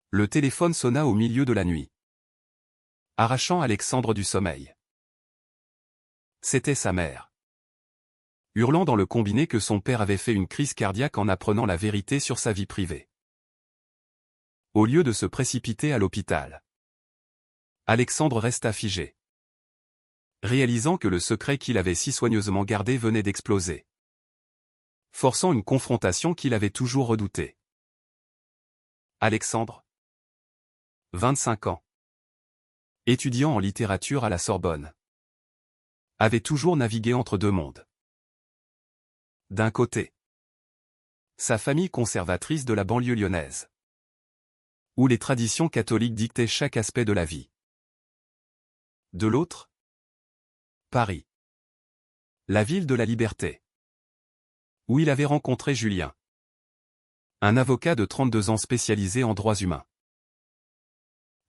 Le téléphone sonna au milieu de la nuit, arrachant Alexandre du sommeil. C'était sa mère, hurlant dans le combiné que son père avait fait une crise cardiaque en apprenant la vérité sur sa vie privée. Au lieu de se précipiter à l'hôpital, Alexandre resta figé, réalisant que le secret qu'il avait si soigneusement gardé venait d'exploser, forçant une confrontation qu'il avait toujours redoutée. Alexandre, 25 ans, étudiant en littérature à la Sorbonne, avait toujours navigué entre deux mondes. D'un côté, sa famille conservatrice de la banlieue lyonnaise, où les traditions catholiques dictaient chaque aspect de la vie. De l'autre, Paris, la ville de la liberté, où il avait rencontré Julien, un avocat de 32 ans spécialisé en droits humains.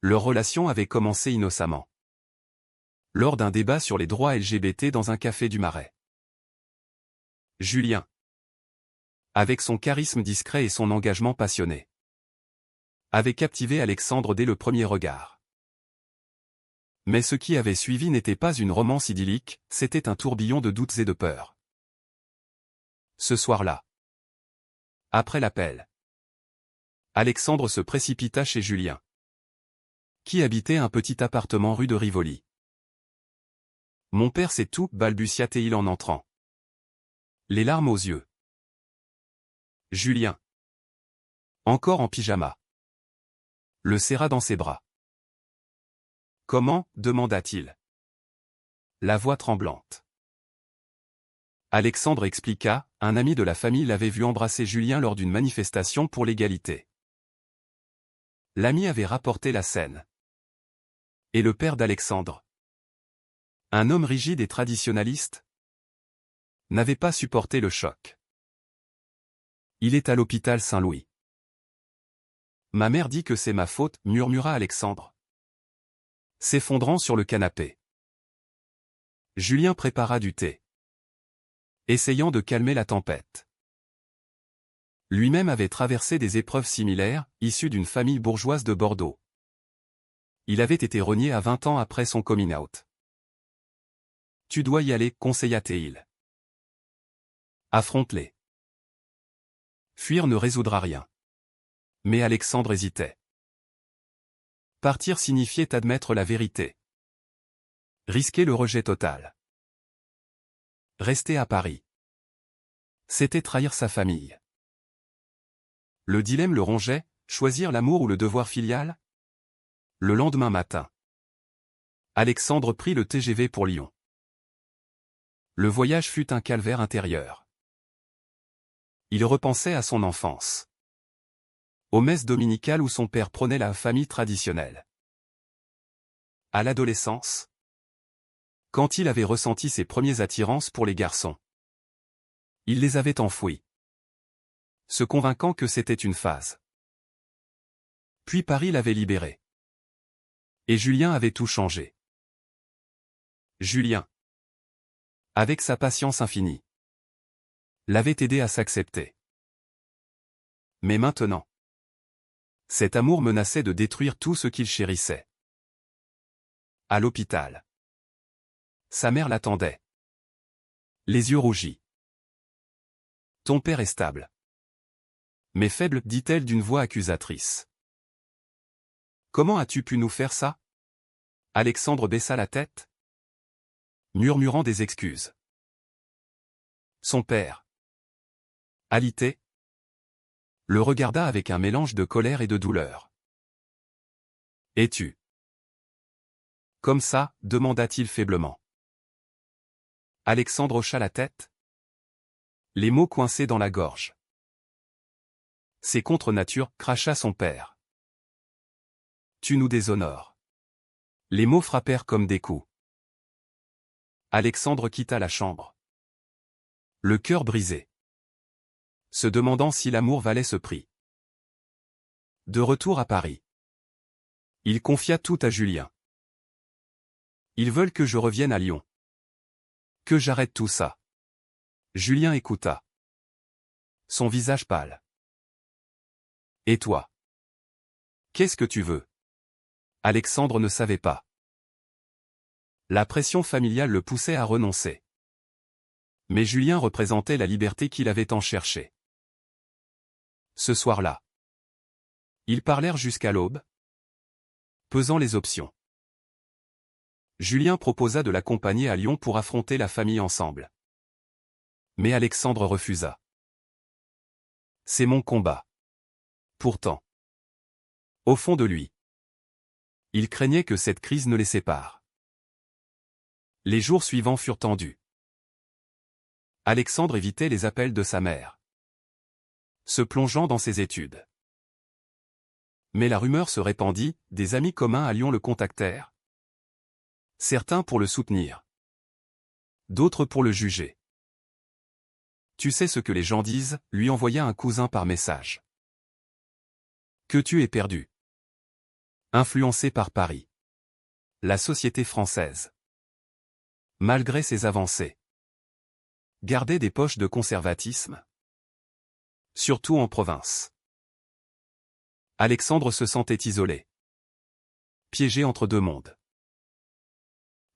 Leur relation avait commencé innocemment, lors d'un débat sur les droits LGBT dans un café du Marais. Julien, avec son charisme discret et son engagement passionné, avait captivé Alexandre dès le premier regard. Mais ce qui avait suivi n'était pas une romance idyllique, c'était un tourbillon de doutes et de peurs. Ce soir-là, après l'appel, Alexandre se précipita chez Julien, qui habitait un petit appartement rue de Rivoli. « Mon père sait tout » balbutia-t-il en entrant, les larmes aux yeux. Julien, encore en pyjama, le serra dans ses bras. « Comment » demanda-t-il, la voix tremblante. Alexandre expliqua, un ami de la famille l'avait vu embrasser Julien lors d'une manifestation pour l'égalité. L'ami avait rapporté la scène. Et le père d'Alexandre, un homme rigide et traditionnaliste, n'avait pas supporté le choc. Il est à l'hôpital Saint-Louis. Ma mère dit que c'est ma faute, murmura Alexandre, s'effondrant sur le canapé. Julien prépara du thé, essayant de calmer la tempête. Lui-même avait traversé des épreuves similaires, issu d'une famille bourgeoise de Bordeaux. Il avait été renié à 20 ans après son coming out. « Tu dois y aller » conseilla-t-il. « Affronte-les. Fuir ne résoudra rien. » Mais Alexandre hésitait. Partir signifiait admettre la vérité. Risquer le rejet total. Rester à Paris, c'était trahir sa famille. Le dilemme le rongeait, choisir l'amour ou le devoir filial? Le lendemain matin, Alexandre prit le TGV pour Lyon. Le voyage fut un calvaire intérieur. Il repensait à son enfance, aux messes dominicales où son père prônait la famille traditionnelle. À l'adolescence, quand il avait ressenti ses premières attirances pour les garçons, il les avait enfouis, se convainquant que c'était une phase. Puis Paris l'avait libéré. Et Julien avait tout changé. Julien, avec sa patience infinie, l'avait aidé à s'accepter. Mais maintenant, cet amour menaçait de détruire tout ce qu'il chérissait. À l'hôpital, sa mère l'attendait, les yeux rougis. « Ton père est stable. » Mais faible, dit-elle d'une voix accusatrice. « Comment as-tu pu nous faire ça ?» Alexandre baissa la tête, murmurant des excuses. Son père, alité, le regarda avec un mélange de colère et de douleur. « Es-tu comme ça ?» demanda-t-il faiblement. Alexandre hocha la tête, les mots coincés dans la gorge. « C'est contre nature » cracha son père. « Tu nous déshonores. » Les mots frappèrent comme des coups. Alexandre quitta la chambre, le cœur brisé, se demandant si l'amour valait ce prix. De retour à Paris, il confia tout à Julien. « Ils veulent que je revienne à Lyon. Que j'arrête tout ça. » Julien écouta, son visage pâle. « Et toi ? Qu'est-ce que tu veux? Alexandre ne savait pas. La pression familiale le poussait à renoncer. Mais Julien représentait la liberté qu'il avait tant cherchée. Ce soir-là, ils parlèrent jusqu'à l'aube, pesant les options. Julien proposa de l'accompagner à Lyon pour affronter la famille ensemble. Mais Alexandre refusa. C'est mon combat. Pourtant, au fond de lui, il craignait que cette crise ne les sépare. Les jours suivants furent tendus. Alexandre évitait les appels de sa mère, se plongeant dans ses études. Mais la rumeur se répandit, des amis communs à Lyon le contactèrent. Certains pour le soutenir, d'autres pour le juger. Tu sais ce que les gens disent, lui envoya un cousin par message. Que tu es perdu. Influencé par Paris. La société française, malgré ses avancées, gardait des poches de conservatisme. Surtout en province. Alexandre se sentait isolé. Piégé entre deux mondes.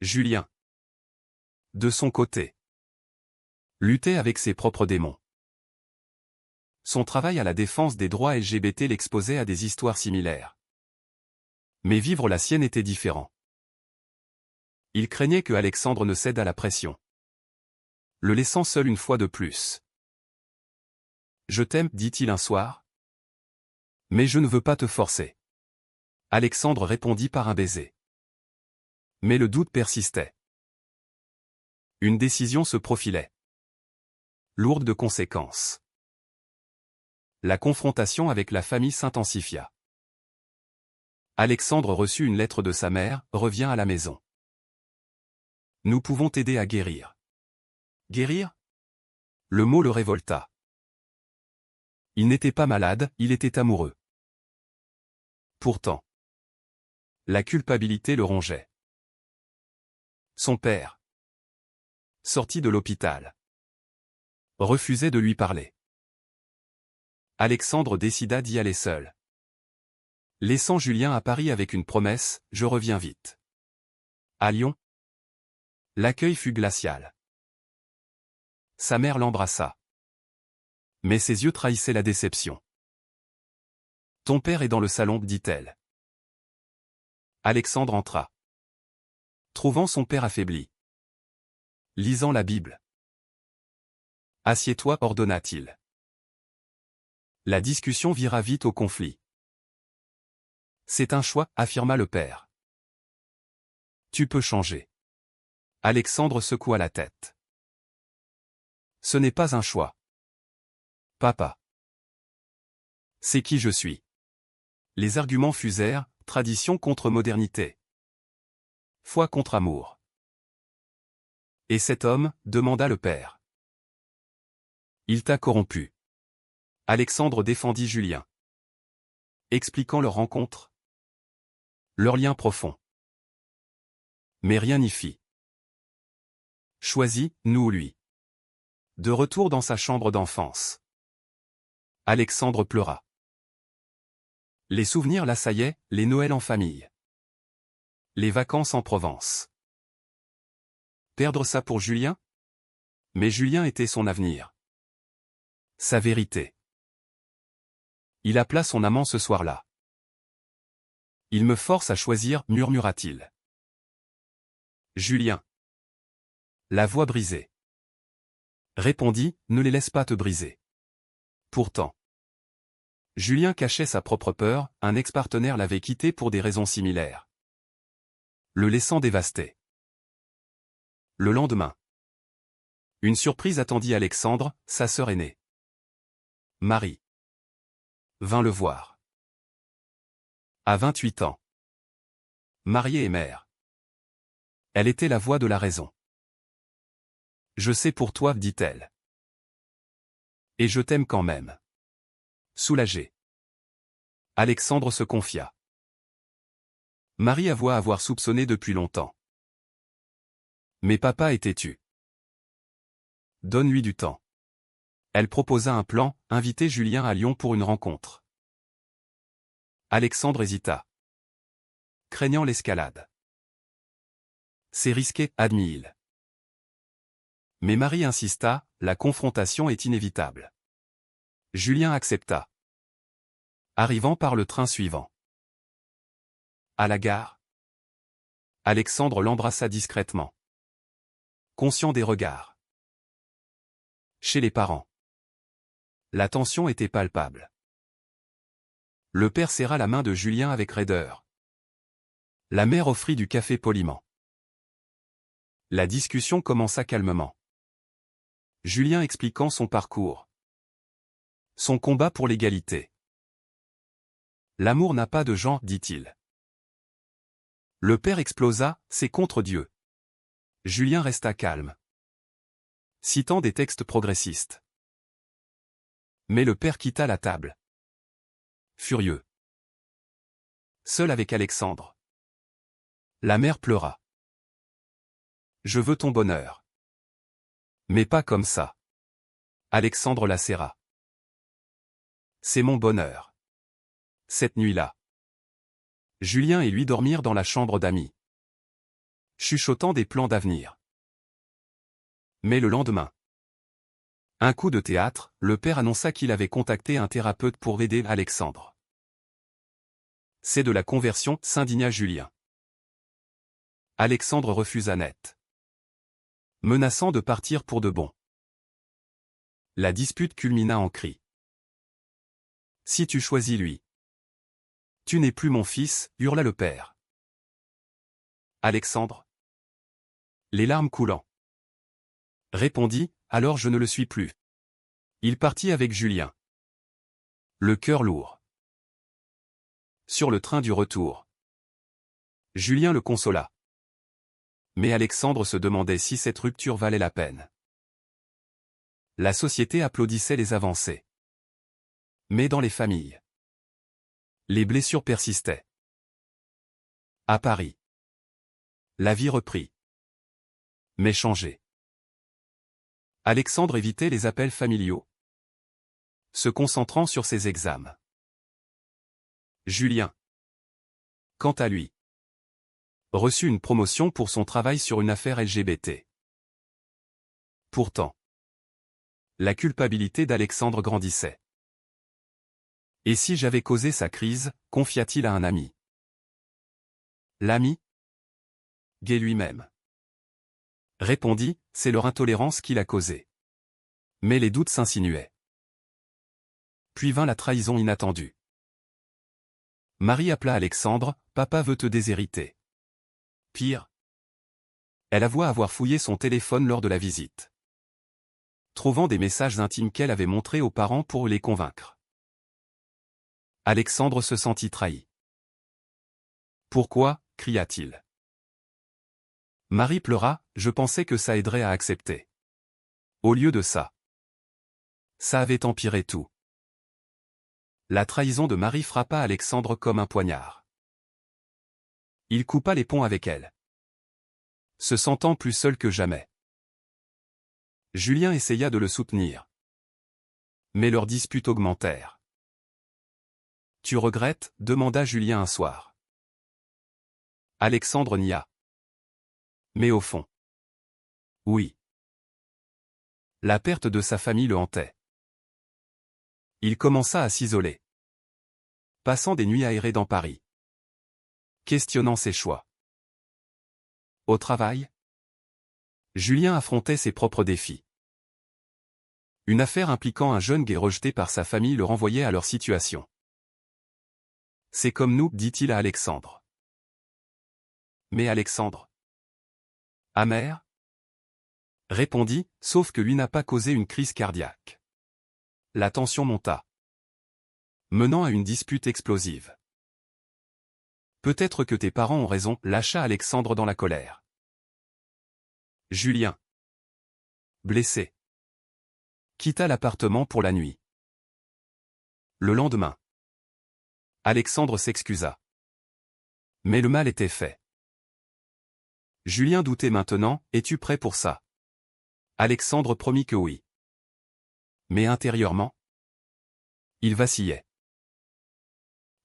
Julien, de son côté, luttait avec ses propres démons. Son travail à la défense des droits LGBT l'exposait à des histoires similaires. Mais vivre la sienne était différent. Il craignait que Alexandre ne cède à la pression, le laissant seul une fois de plus. Je t'aime, dit-il un soir. Mais je ne veux pas te forcer. Alexandre répondit par un baiser. Mais le doute persistait. Une décision se profilait, lourde de conséquences. La confrontation avec la famille s'intensifia. Alexandre reçut une lettre de sa mère, revient à la maison. Nous pouvons t'aider à guérir. Guérir? Le mot le révolta. Il n'était pas malade, il était amoureux. Pourtant, la culpabilité le rongeait. Son père, sorti de l'hôpital, refusait de lui parler. Alexandre décida d'y aller seul. Laissant Julien à Paris avec une promesse, je reviens vite. À Lyon, l'accueil fut glacial. Sa mère l'embrassa. Mais ses yeux trahissaient la déception. Ton père est dans le salon, dit-elle. Alexandre entra. Trouvant son père affaibli, lisant la Bible. Assieds-toi, ordonna-t-il. La discussion vira vite au conflit. C'est un choix, affirma le père. Tu peux changer. Alexandre secoua la tête. Ce n'est pas un choix. Papa. C'est qui je suis. Les arguments fusèrent, tradition contre modernité. Foi contre amour. Et cet homme, demanda le père. Il t'a corrompu. Alexandre défendit Julien, expliquant leur rencontre, leur lien profond. Mais rien n'y fit. Choisis, nous ou lui. De retour dans sa chambre d'enfance, Alexandre pleura. Les souvenirs l'assaillaient, les Noëls en famille, les vacances en Provence. Perdre ça pour Julien? Mais Julien était son avenir. Sa vérité. Il appela son amant ce soir-là. Il me force à choisir, murmura-t-il. Julien. La voix brisée. Répondit, ne les laisse pas te briser. Pourtant. Julien cachait sa propre peur, un ex-partenaire l'avait quitté pour des raisons similaires, le laissant dévasté. Le lendemain, une surprise attendit Alexandre, sa sœur aînée. Marie vint le voir. À 28 ans. Mariée et mère. Elle était la voix de la raison. Je sais pour toi, dit-elle. Et je t'aime quand même. Soulagé. Alexandre se confia. Marie avoua avoir soupçonné depuis longtemps. Mais papa est têtu. Donne-lui du temps. Elle proposa un plan, inviter Julien à Lyon pour une rencontre. Alexandre hésita, craignant l'escalade. C'est risqué, admit-il. Mais Marie insista, la confrontation est inévitable. Julien accepta. Arrivant par le train suivant. À la gare, Alexandre l'embrassa discrètement, conscient des regards. Chez les parents, la tension était palpable. Le père serra la main de Julien avec raideur. La mère offrit du café poliment. La discussion commença calmement. Julien expliquant son parcours. Son combat pour l'égalité. L'amour n'a pas de genre, dit-il. Le père explosa, c'est contre Dieu. Julien resta calme, citant des textes progressistes. Mais le père quitta la table. Furieux. Seul avec Alexandre. La mère pleura. Je veux ton bonheur. Mais pas comme ça. Alexandre la serra. C'est mon bonheur. Cette nuit-là, Julien et lui dormirent dans la chambre d'amis, chuchotant des plans d'avenir. Mais le lendemain, un coup de théâtre, le père annonça qu'il avait contacté un thérapeute pour aider Alexandre. C'est de la conversion, s'indigna Julien. Alexandre refusa net, menaçant de partir pour de bon. La dispute culmina en cris. Si tu choisis lui, tu n'es plus mon fils, hurla le père. Alexandre, les larmes coulant, répondit, alors je ne le suis plus. Il partit avec Julien, le cœur lourd. Sur le train du retour, Julien le consola. Mais Alexandre se demandait si cette rupture valait la peine. La société applaudissait les avancées. Mais dans les familles, les blessures persistaient. À Paris, la vie reprit. Mais changée. Alexandre évitait les appels familiaux, se concentrant sur ses examens. Julien, quant à lui, reçut une promotion pour son travail sur une affaire LGBT. Pourtant, la culpabilité d'Alexandre grandissait. Et si j'avais causé sa crise, confia-t-il à un ami. L'ami, gay lui-même, répondit, c'est leur intolérance qui l'a causée. Mais les doutes s'insinuaient. Puis vint la trahison inattendue. Marie appela Alexandre, papa veut te déshériter. Pire, elle avoua avoir fouillé son téléphone lors de la visite, trouvant des messages intimes qu'elle avait montrés aux parents pour les convaincre. Alexandre se sentit trahi. Pourquoi, cria-t-il. Marie pleura, je pensais que ça aiderait à accepter. Au lieu de ça, ça avait empiré tout. La trahison de Marie frappa Alexandre comme un poignard. Il coupa les ponts avec elle, se sentant plus seul que jamais. Julien essaya de le soutenir. Mais leurs disputes augmentèrent. Tu regrettes, demanda Julien un soir. Alexandre nia. Mais au fond, oui. La perte de sa famille le hantait. Il commença à s'isoler, passant des nuits aérées dans Paris, questionnant ses choix. Au travail, Julien affrontait ses propres défis. Une affaire impliquant un jeune gay rejeté par sa famille le renvoyait à leur situation. C'est comme nous, dit-il à Alexandre. Mais Alexandre, amer, répondit, sauf que lui n'a pas causé une crise cardiaque. La tension monta, menant à une dispute explosive. Peut-être que tes parents ont raison, lâcha Alexandre dans la colère. Julien, blessé, quitta l'appartement pour la nuit. Le lendemain, Alexandre s'excusa. Mais le mal était fait. Julien doutait maintenant, es-tu prêt pour ça? Alexandre promit que oui. Mais intérieurement, il vacillait.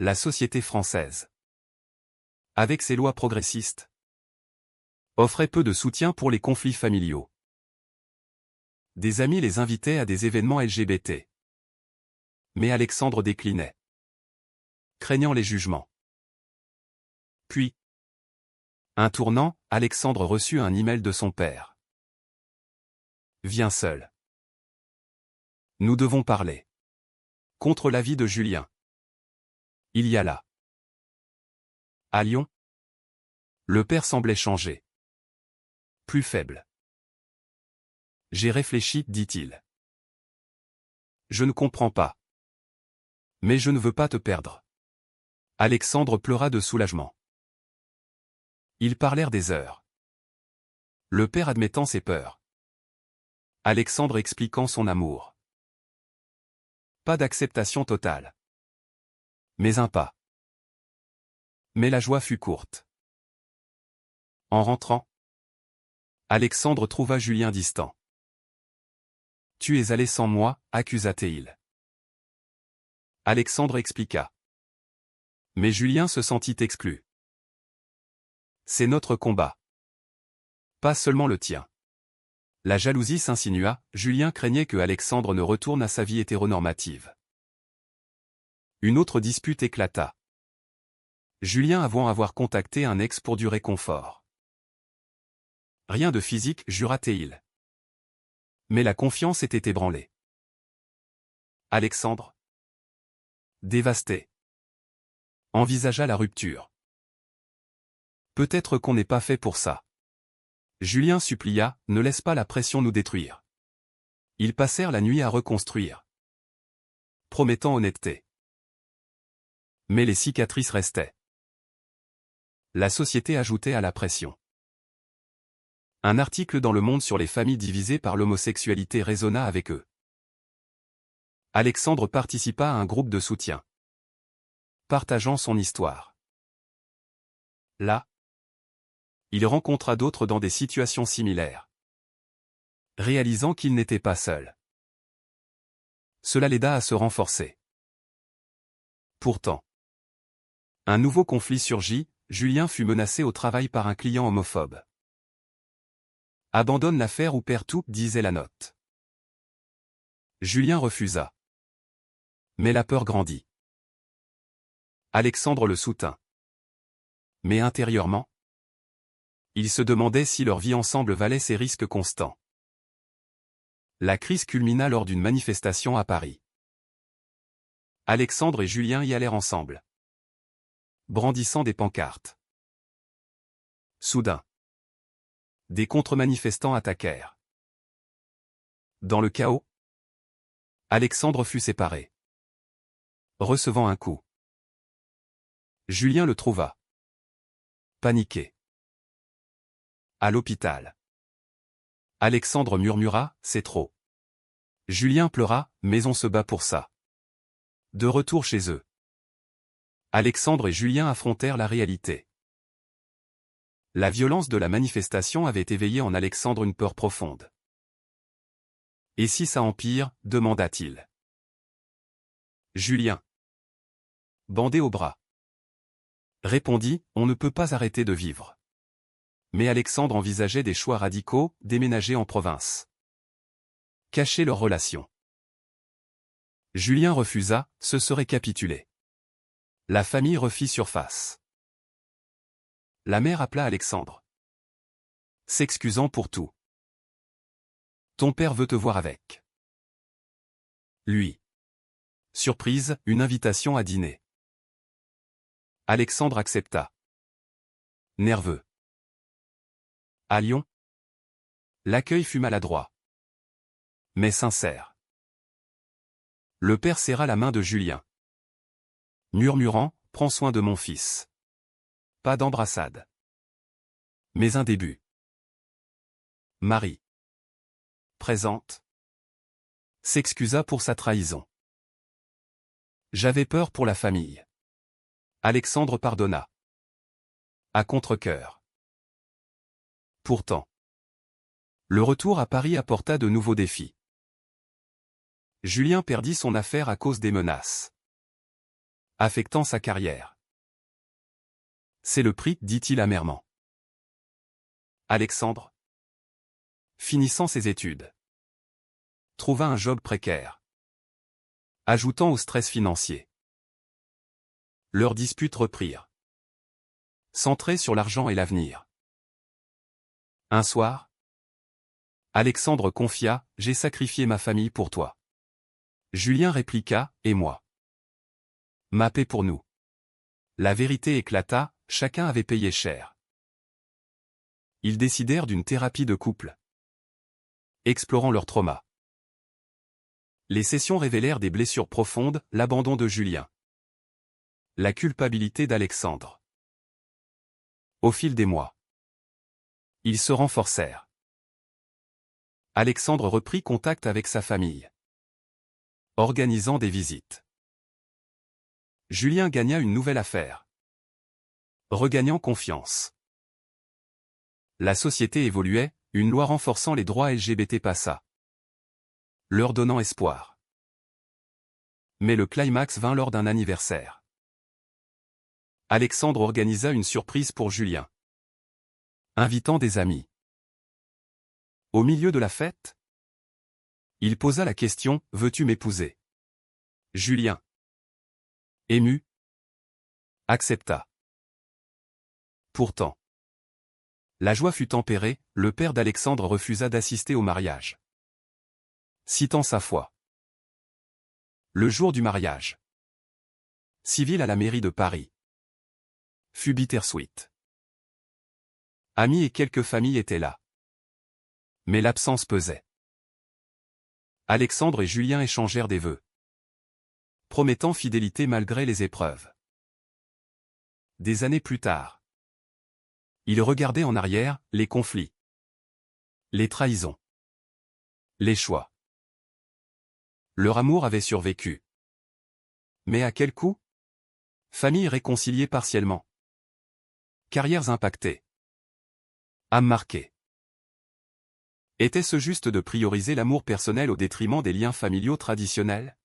La société française, avec ses lois progressistes, offrait peu de soutien pour les conflits familiaux. Des amis les invitaient à des événements LGBT. Mais Alexandre déclinait, craignant les jugements. Puis, un tournant, Alexandre reçut un email de son père. Viens seul. Nous devons parler. Contre l'avis de Julien. Il y a là. À Lyon, le père semblait changer. Plus faible. J'ai réfléchi, dit-il. Je ne comprends pas. Mais je ne veux pas te perdre. Alexandre pleura de soulagement. Ils parlèrent des heures. Le père admettant ses peurs. Alexandre expliquant son amour. Pas d'acceptation totale. Mais un pas. Mais la joie fut courte. En rentrant, Alexandre trouva Julien distant. Tu es allé sans moi, accusa-t-il. Alexandre expliqua. Mais Julien se sentit exclu. C'est notre combat. Pas seulement le tien. La jalousie s'insinua, Julien craignait que Alexandre ne retourne à sa vie hétéronormative. Une autre dispute éclata. Julien avouant avoir contacté un ex pour du réconfort. Rien de physique, jura-t-il. Mais la confiance était ébranlée. Alexandre, dévasté, envisagea la rupture. Peut-être qu'on n'est pas fait pour ça. Julien supplia, ne laisse pas la pression nous détruire. Ils passèrent la nuit à reconstruire. Promettant honnêteté. Mais les cicatrices restaient. La société ajoutait à la pression. Un article dans Le Monde sur les familles divisées par l'homosexualité résonna avec eux. Alexandre participa à un groupe de soutien. Partageant son histoire. Là, il rencontra d'autres dans des situations similaires. Réalisant qu'il n'était pas seul. Cela l'aida à se renforcer. Pourtant, un nouveau conflit surgit, Julien fut menacé au travail par un client homophobe. Abandonne l'affaire ou perds tout, disait la note. Julien refusa. Mais la peur grandit. Alexandre le soutint. Mais intérieurement, il se demandait si leur vie ensemble valait ces risques constants. La crise culmina lors d'une manifestation à Paris. Alexandre et Julien y allèrent ensemble, brandissant des pancartes. Soudain, des contre-manifestants attaquèrent. Dans le chaos, Alexandre fut séparé, recevant un coup. Julien le trouva paniqué. À l'hôpital. Alexandre murmura, c'est trop. Julien pleura, mais on se bat pour ça. De retour chez eux, Alexandre et Julien affrontèrent la réalité. La violence de la manifestation avait éveillé en Alexandre une peur profonde. Et si ça empire, demanda-t-il. Julien, bandé au bras, répondit, on ne peut pas arrêter de vivre. Mais Alexandre envisageait des choix radicaux, déménager en province. Cacher leur relation. Julien refusa, ce serait capituler. La famille refit surface. La mère appela Alexandre, s'excusant pour tout. Ton père veut te voir avec lui. Surprise, une invitation à dîner. Alexandre accepta. Nerveux. À Lyon, l'accueil fut maladroit, mais sincère. Le père serra la main de Julien, murmurant, prends soin de mon fils. Pas d'embrassade. Mais un début. Marie, présente, s'excusa pour sa trahison. J'avais peur pour la famille. Alexandre pardonna. À contre-cœur. Pourtant, le retour à Paris apporta de nouveaux défis. Julien perdit son affaire à cause des menaces. affectant sa carrière. C'est le prix, dit-il amèrement. Alexandre, finissant ses études, trouva un job précaire, ajoutant au stress financier. Leurs disputes reprirent, centrées sur l'argent et l'avenir. Un soir, Alexandre confia, « J'ai sacrifié ma famille pour toi. » Julien répliqua, « Et moi ? Ma paix pour nous. » La vérité éclata, chacun avait payé cher. Ils décidèrent d'une thérapie de couple, explorant leur trauma. Les sessions révélèrent des blessures profondes, l'abandon de Julien, la culpabilité d'Alexandre. Au fil des mois, ils se renforcèrent. Alexandre reprit contact avec sa famille, organisant des visites. Julien gagna une nouvelle affaire, regagnant confiance. La société évoluait, une loi renforçant les droits LGBT passa, leur donnant espoir. Mais le climax vint lors d'un anniversaire. Alexandre organisa une surprise pour Julien, invitant des amis. Au milieu de la fête, il posa la question, « Veux-tu m'épouser ?» Julien, ému, accepta. Pourtant, la joie fut tempérée, le père d'Alexandre refusa d'assister au mariage, citant sa foi. Le jour du mariage civil à la mairie de Paris fut bittersweet. Amis et quelques familles étaient là, mais l'absence pesait. Alexandre et Julien échangèrent des vœux, promettant fidélité malgré les épreuves. Des années plus tard, ils regardaient en arrière, les conflits, les trahisons, les choix. Leur amour avait survécu. Mais à quel coût? Familles réconciliées partiellement. Carrières impactées. Âmes marquées. Était-ce juste de prioriser l'amour personnel au détriment des liens familiaux traditionnels?